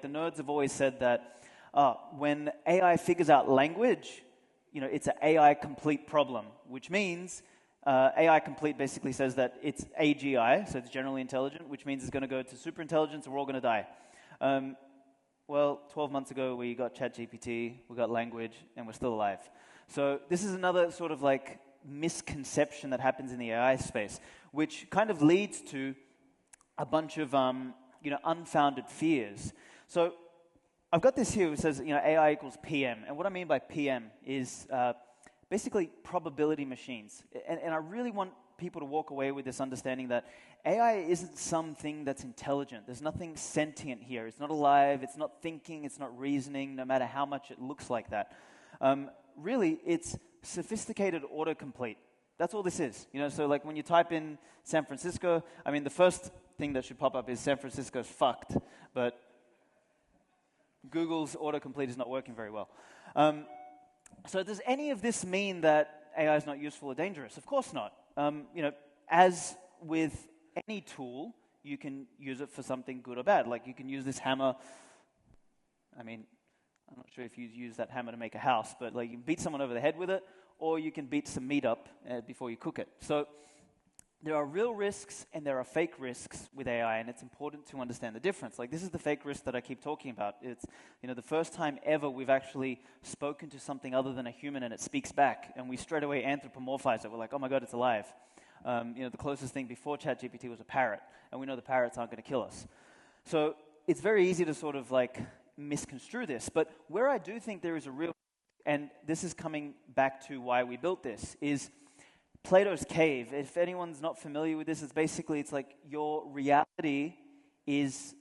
The nerds have always said that when AI figures out language, it's an AI complete problem, which means AI complete basically says that it's AGI, so it's generally intelligent, which means it's going to go to super intelligence and we're all going to die. Well, 12 months ago we got ChatGPT, we got language, and we're still alive. So this is another sort of like misconception that happens in the AI space, which kind of leads to a bunch of unfounded fears. So I've got this here. It says AI equals PM, and what I mean by PM is basically probability machines. And I really want people to walk away with this understanding that AI isn't something that's intelligent. There's nothing sentient here. It's not alive. It's not thinking. It's not reasoning. No matter how much it looks like that. Really, it's sophisticated autocomplete. That's all this is. So like when you type in San Francisco, I mean, the first thing that should pop up is San Francisco's fucked, but Google's autocomplete is not working very well. So does any of this mean that AI is not useful or dangerous? Of course not. As with any tool, you can use it for something good or bad. Like you can use this hammer. I mean, I'm not sure if you use that hammer to make a house, but like you can beat someone over the head with it, or you can beat some meat up before you cook it. So there are real risks and there are fake risks with AI, and it's important to understand the difference. Like this is the fake risk that I keep talking about. It's the first time ever we've actually spoken to something other than a human and it speaks back, and we straight away anthropomorphize it. We're like, oh my God, it's alive. The closest thing before ChatGPT was a parrot, and we know the parrots aren't going to kill us. So it's very easy to sort of like misconstrue this. But where I do think there is a real, and this is coming back to why we built this, is Plato's cave. If anyone's not familiar with this, it's like your reality is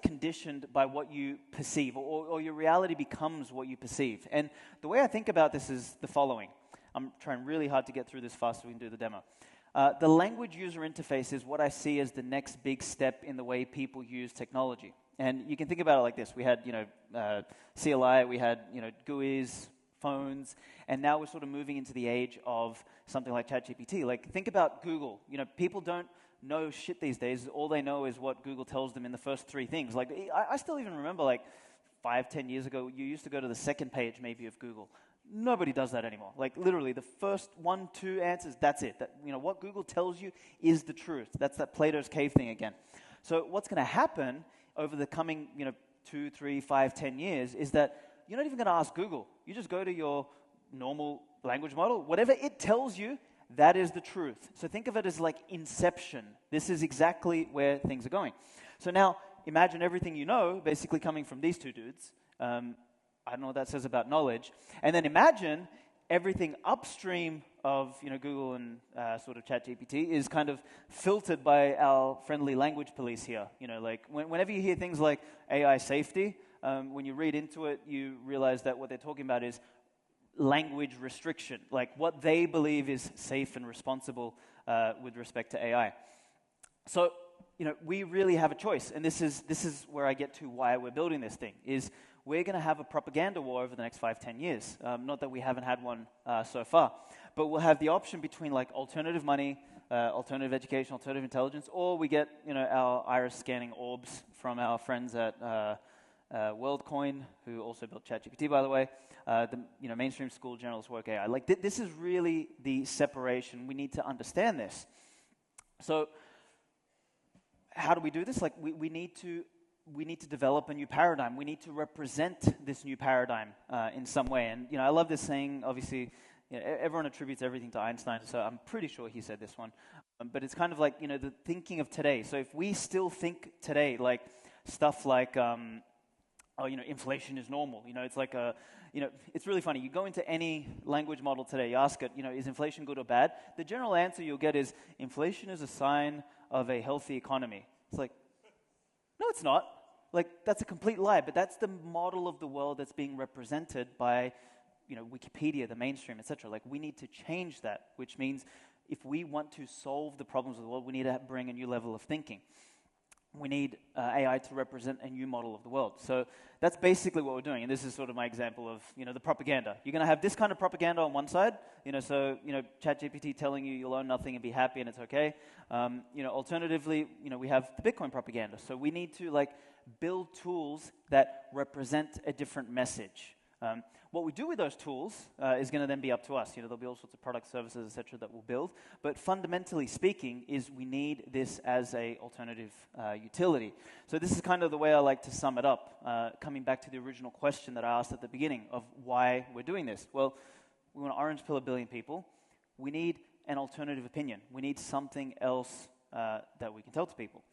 conditioned by what you perceive, or your reality becomes what you perceive. And the way I think about this is the following. I'm trying really hard to get through this fast so we can do the demo. The language user interface is what I see as the next big step in the way people use technology. And you can think about it like this. We had, CLI, we had, GUIs, phones, and now we're sort of moving into the age of something like ChatGPT. Like, think about Google. People don't know shit these days. All they know is what Google tells them in the first three things. Like, I still even remember, like, 5-10 years ago, you used to go to the second page, maybe, of Google. Nobody does that anymore. Like, literally, the first 1-2 answers, that's it. What Google tells you is the truth. That's that Plato's cave thing again. So what's going to happen over the coming, 2, 3, 5, 10 years is that you're not even going to ask Google. You just go to your normal language model. Whatever it tells you, that is the truth. So think of it as like inception. This is exactly where things are going. So now, imagine everything you know basically coming from these two dudes. I don't know what that says about knowledge. And then imagine everything upstream of Google and sort of ChatGPT is kind of filtered by our friendly language police here. Like whenever you hear things like AI safety, when you read into it, you realize that what they're talking about is language restriction, like what they believe is safe and responsible with respect to AI. So we really have a choice, and this is where I get to why we're building this thing, is we're going to have a propaganda war over the next 5-10 years. Not that we haven't had one so far, but we'll have the option between like alternative money, alternative education, alternative intelligence, or we get our iris scanning orbs from our friends at WorldCoin, who also built ChatGPT, by the way. The mainstream school journalists work AI. Like this is really the separation. We need to understand this. So how do we do this? Like we need to develop a new paradigm. We need to represent this new paradigm in some way. And I love this saying. Obviously, everyone attributes everything to Einstein, so I'm pretty sure he said this one. But it's kind of like the thinking of today. So if we still think today, like stuff like inflation is normal. It's like it's really funny. You go into any language model today, you ask it, is inflation good or bad? The general answer you'll get is inflation is a sign of a healthy economy. It's like, no, it's not. Like, that's a complete lie, but that's the model of the world that's being represented by, Wikipedia, the mainstream, etc. Like, we need to change that, which means if we want to solve the problems of the world, we need to bring a new level of thinking. we need AI to represent a new model of the world. So that's basically what we're doing, and this is sort of my example of, the propaganda. You're going to have this kind of propaganda on one side, so, ChatGPT telling you you'll own nothing and be happy and it's okay. Alternatively, we have the Bitcoin propaganda. So we need to, build tools that represent a different message. What we do with those tools is going to then be up to us. There'll be all sorts of product services, etc., that we'll build. But fundamentally speaking, is we need this as a alternative utility. So this is kind of the way I like to sum it up. Coming back to the original question that I asked at the beginning of why we're doing this. Well, we want to orange pill 1 billion people. We need an alternative opinion. We need something else that we can tell to people.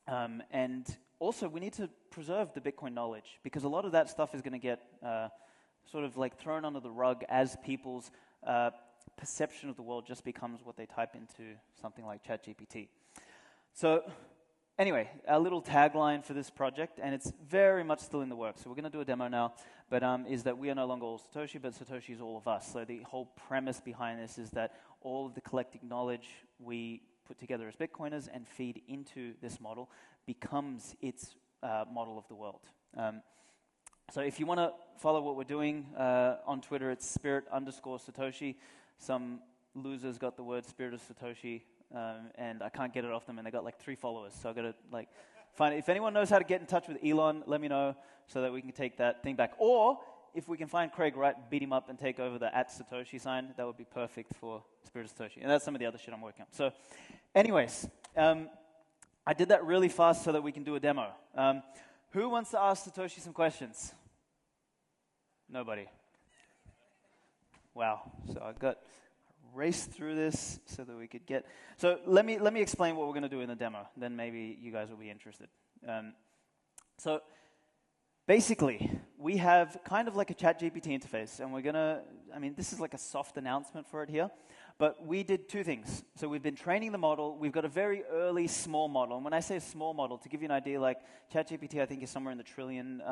And also, we need to preserve the Bitcoin knowledge, because a lot of that stuff is going to get sort of thrown under the rug as people's perception of the world just becomes what they type into something like ChatGPT. So anyway, our little tagline for this project, and it's very much still in the works, so we're going to do a demo now, but is that we are no longer all Satoshi, but Satoshi is all of us. So the whole premise behind this is that all of the collective knowledge we put together as Bitcoiners and feed into this model becomes its model of the world. So if you want to follow what we're doing on Twitter, it's spirit_Satoshi. Some losers got the word Spirit of Satoshi, and I can't get it off them, and they got 3 followers. So I've got to find it. If anyone knows how to get in touch with Elon, let me know so that we can take that thing back. Or if we can find Craig Wright, beat him up and take over the @Satoshi sign, that would be perfect for Spirit of Satoshi. And that's some of the other shit I'm working on. So anyways, I did that really fast so that we can do a demo. Who wants to ask Satoshi some questions? Nobody. Wow. So I got raced through this so that we could get. So let me explain what we're going to do in the demo. Then maybe you guys will be interested. So basically, we have kind of like a ChatGPT interface, and we're going to. This is like a soft announcement for it here. But we did 2 things. So we've been training the model. We've got a very early small model. And when I say a small model, to give you an idea, ChatGPT I think is somewhere in the trillion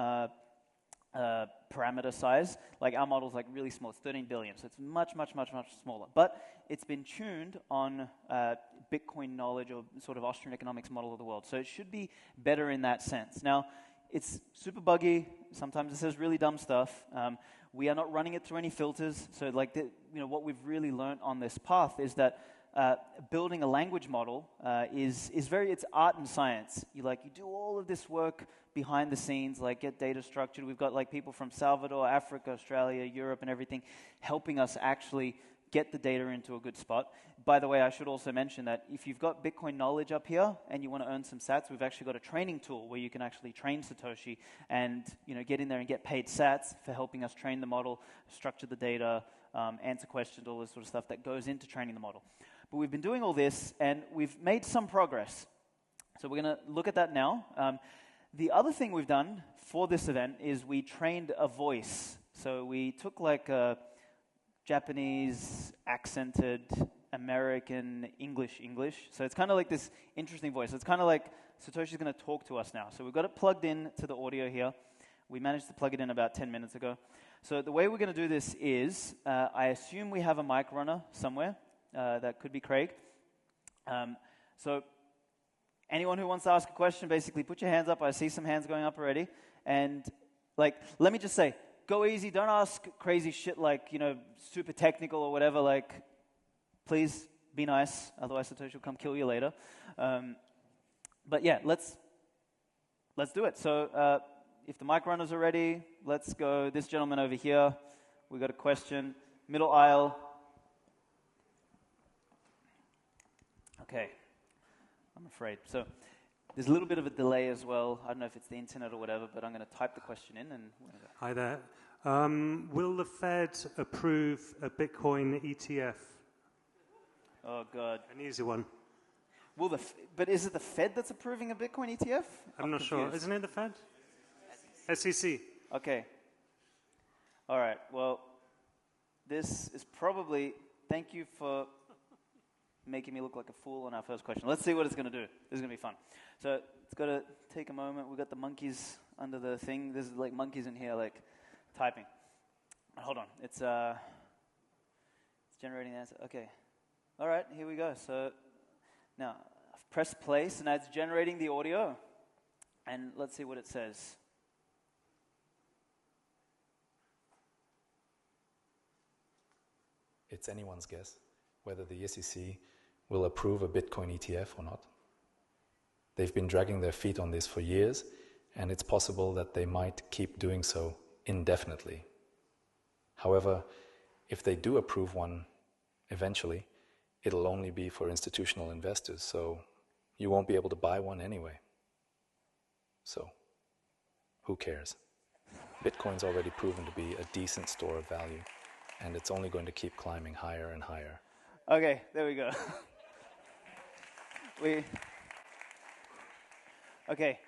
parameter size. Our model's really small. It's 13 billion. So it's much, much, much, much smaller. But it's been tuned on Bitcoin knowledge, or sort of Austrian economics model of the world. So it should be better in that sense. Now, it's super buggy. Sometimes it says really dumb stuff. We are not running it through any filters. So what we've really learned on this path is that building a language model it's art and science. You do all of this work behind the scenes, get data structured. We've got people from Salvador, Africa, Australia, Europe, and everything helping us actually get the data into a good spot. By the way, I should also mention that if you've got Bitcoin knowledge up here and you want to earn some sats, we've actually got a training tool where you can actually train Satoshi and get in there and get paid sats for helping us train the model, structure the data, answer questions, all this sort of stuff that goes into training the model. But we've been doing all this, and we've made some progress. So we're going to look at that now. The other thing we've done for this event is we trained a voice. So we took a Japanese accented American English. So it's kind of like this interesting voice. It's kind of like Satoshi's going to talk to us now. So we've got it plugged in to the audio here. We managed to plug it in about 10 minutes ago. So the way we're going to do this is, I assume we have a mic runner somewhere. That could be Craig. So anyone who wants to ask a question, basically put your hands up. I see some hands going up already. And let me just say, go easy. Don't ask crazy shit super technical or whatever. Please be nice. Otherwise, Satoshi will come kill you later. But yeah, let's do it. So if the mic runners are ready, let's go. This gentleman over here, we got a question. Middle aisle. Okay. I'm afraid. So there's a little bit of a delay as well. I don't know if it's the internet or whatever, but I'm going to type the question in. Hi there. Will the Fed approve a Bitcoin ETF? Oh, God. An easy one. But is it the Fed that's approving a Bitcoin ETF? I'm not sure. Isn't it the Fed? SEC. Okay. All right. Well, this is probably... Thank you for making me look like a fool on our first question. Let's see what it's going to do. This is going to be fun. So it's got to take a moment. We've got the monkeys under the thing. There's monkeys in here typing. Hold on. It's generating the answer. Okay. All right. Here we go. So now I've press play, so now it's generating the audio. And let's see what it says. It's anyone's guess whether the SEC will approve a Bitcoin ETF or not. They've been dragging their feet on this for years, and it's possible that they might keep doing so indefinitely. However, if they do approve one eventually, it'll only be for institutional investors, so you won't be able to buy one anyway. So, who cares? Bitcoin's already proven to be a decent store of value, and it's only going to keep climbing higher and higher. Okay, there we go. Okay.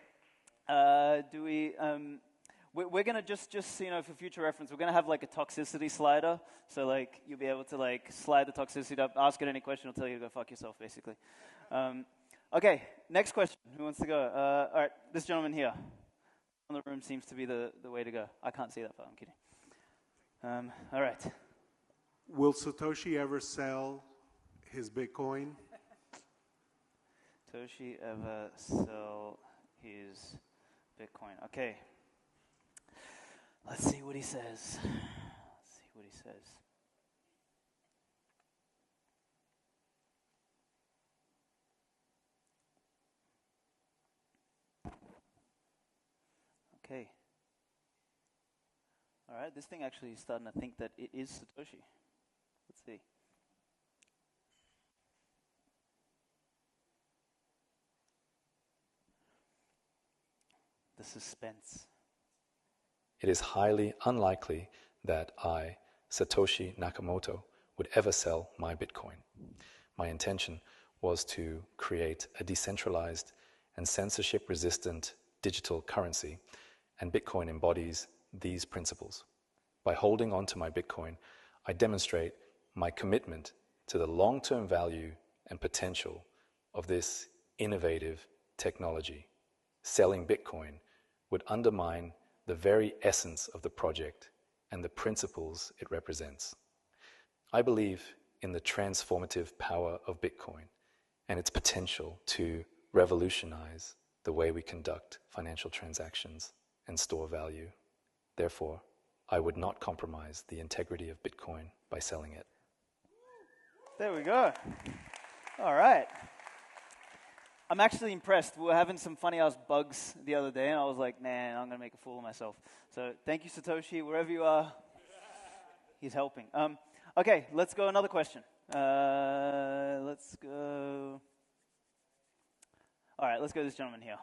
We're going to just for future reference, we're going to have like a toxicity slider. So like you'll be able to like slide the toxicity up, ask it any question, it'll tell you to go fuck yourself, basically. Okay, next question. Who wants to go? All right, this gentleman here. On the room seems to be the way to go. I can't see that far, I'm kidding. All right. Will Satoshi ever sell his Bitcoin? Satoshi ever sell his Bitcoin? Okay. Let's see what he says. Okay. All right, this thing actually is starting to think that it is Satoshi. Let's see. The suspense. It is highly unlikely that I, Satoshi Nakamoto, would ever sell my Bitcoin. My intention was to create a decentralized and censorship-resistant digital currency, and Bitcoin embodies these principles. By holding on to my Bitcoin, I demonstrate my commitment to the long-term value and potential of this innovative technology. Selling Bitcoin would undermine the very essence of the project and the principles it represents. I believe in the transformative power of Bitcoin and its potential to revolutionize the way we conduct financial transactions and store value. Therefore, I would not compromise the integrity of Bitcoin by selling it. There we go. All right. I'm actually impressed. We were having some funny-ass bugs the other day, and I was like, man, I'm going to make a fool of myself. So thank you, Satoshi. Wherever you are, he's helping. Okay, let's go another question. Let's go... All right, let's go to this gentleman here.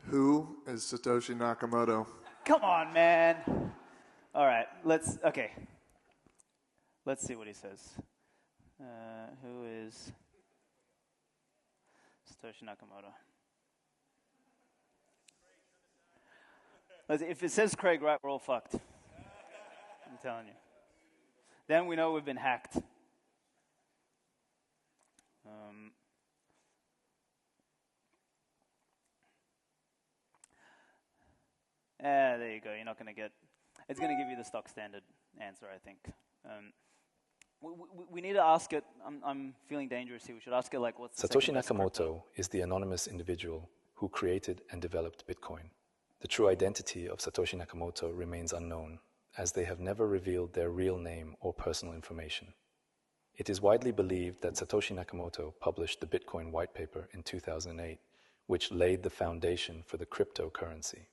Who is Satoshi Nakamoto? Come on, man. All right, let's see what he says. Who is Satoshi Nakamoto? If it says Craig, right, we're all fucked. I'm telling you. Then we know we've been hacked. There you go. You're not going to get... It's going to give you the stock standard answer, I think. We need to ask it... I'm feeling dangerous here. We should ask it like, what's the Satoshi Nakamoto is the anonymous individual who created and developed Bitcoin. The true identity of Satoshi Nakamoto remains unknown, as they have never revealed their real name or personal information. It is widely believed that Satoshi Nakamoto published the Bitcoin white paper in 2008, which laid the foundation for the cryptocurrency.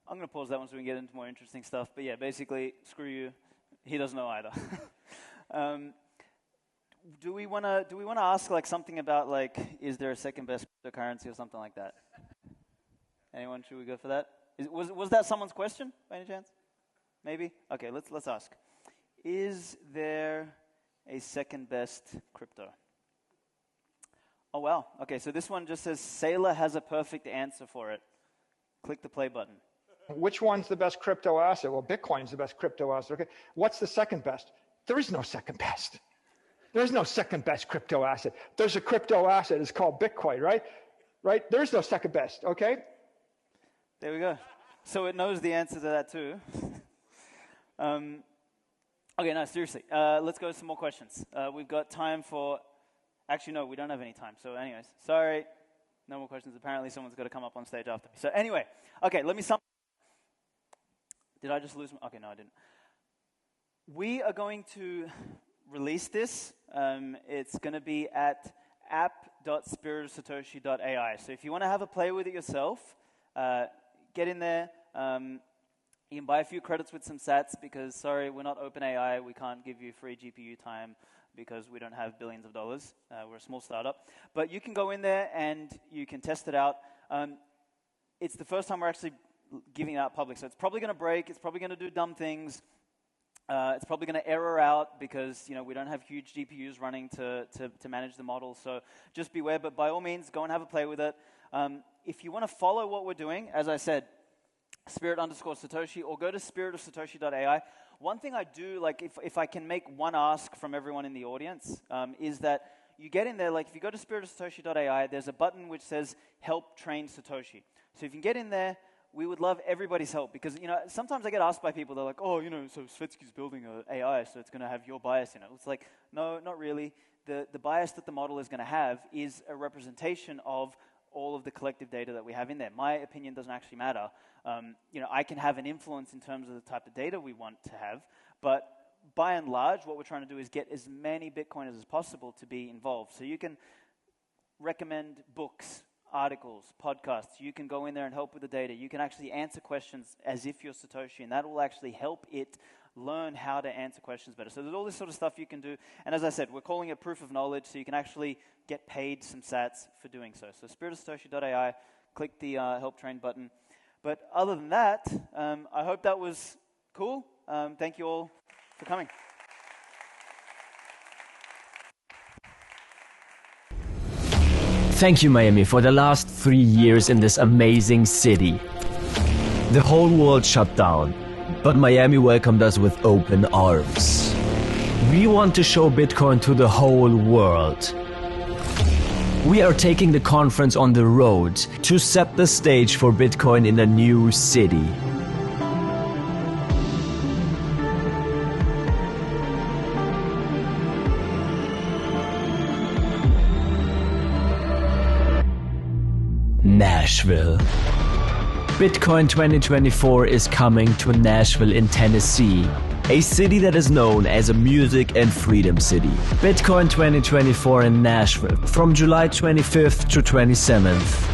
I'm going to pause that one so we can get into more interesting stuff. But yeah, basically, screw you. He doesn't know either. Do we want to ask like something about like, is there a second best cryptocurrency or something like that? Anyone? Should we go for that? Was that someone's question by any chance? Maybe. Okay, let's ask. Is there a second best crypto? Oh wow. Okay, so this one just says Sailor has a perfect answer for it. Click the play button. Which one's the best crypto asset? Well, Bitcoin's the best crypto asset. Okay. What's the second best? There is no second best. There's no second best crypto asset. There's a crypto asset. It's called Bitcoin, right? Right? There's no second best, okay? There we go. So it knows the answer to that too. Okay, no, seriously. Let's go to some more questions. We've got time for... Actually, no, we don't have any time. So anyways, sorry. No more questions. Apparently someone's got to come up on stage after me. So anyway, okay, let me sum. Did I just lose my... Okay, no, I didn't. We are going to release this. It's going to be at app.spiritofsatoshi.ai. So if you want to have a play with it yourself, get in there. You can buy a few credits with some sats because, sorry, we're not OpenAI. We can't give you free GPU time because we don't have billions of dollars. We're a small startup. But you can go in there and you can test it out. It's the first time we're actually giving it out public. So it's probably going to break. It's probably going to do dumb things. It's probably going to error out because, you know, we don't have huge GPUs running to manage the model. So just beware. But by all means, go and have a play with it. If you want to follow what we're doing, as I said, spirit_Satoshi, or go to spiritofsatoshi.ai. One thing I do, like if I can make one ask from everyone in the audience, is that you get in there, like if you go to spiritofsatoshi.ai, there's a button which says help train Satoshi. So if you can get in there, we would love everybody's help because, you know, sometimes I get asked by people, they're like, oh, you know, so Svetski's building an AI, so it's going to have your bias in it. It's like, no, not really. The bias that the model is going to have is a representation of all of the collective data that we have in there. My opinion doesn't actually matter. You know, I can have an influence in terms of the type of data we want to have, but by and large, what we're trying to do is get as many Bitcoiners as possible to be involved. So you can recommend books, articles, podcasts. You can go in there and help with the data. You can actually answer questions as if you're Satoshi, and that will actually help it learn how to answer questions better. So there's all this sort of stuff you can do. And as I said, we're calling it proof of knowledge, so you can actually get paid some sats for doing so. So spiritofsatoshi.ai, click the help train button. But other than that, I hope that was cool. Thank you all for coming. Thank you, Miami, for the last 3 years in this amazing city. The whole world shut down, but Miami welcomed us with open arms. We want to show Bitcoin to the whole world. We are taking the conference on the road to set the stage for Bitcoin in a new city. Nashville. Bitcoin 2024 is coming to Nashville in Tennessee, a city that is known as a music and freedom city. Bitcoin 2024 in Nashville from July 25th to 27th.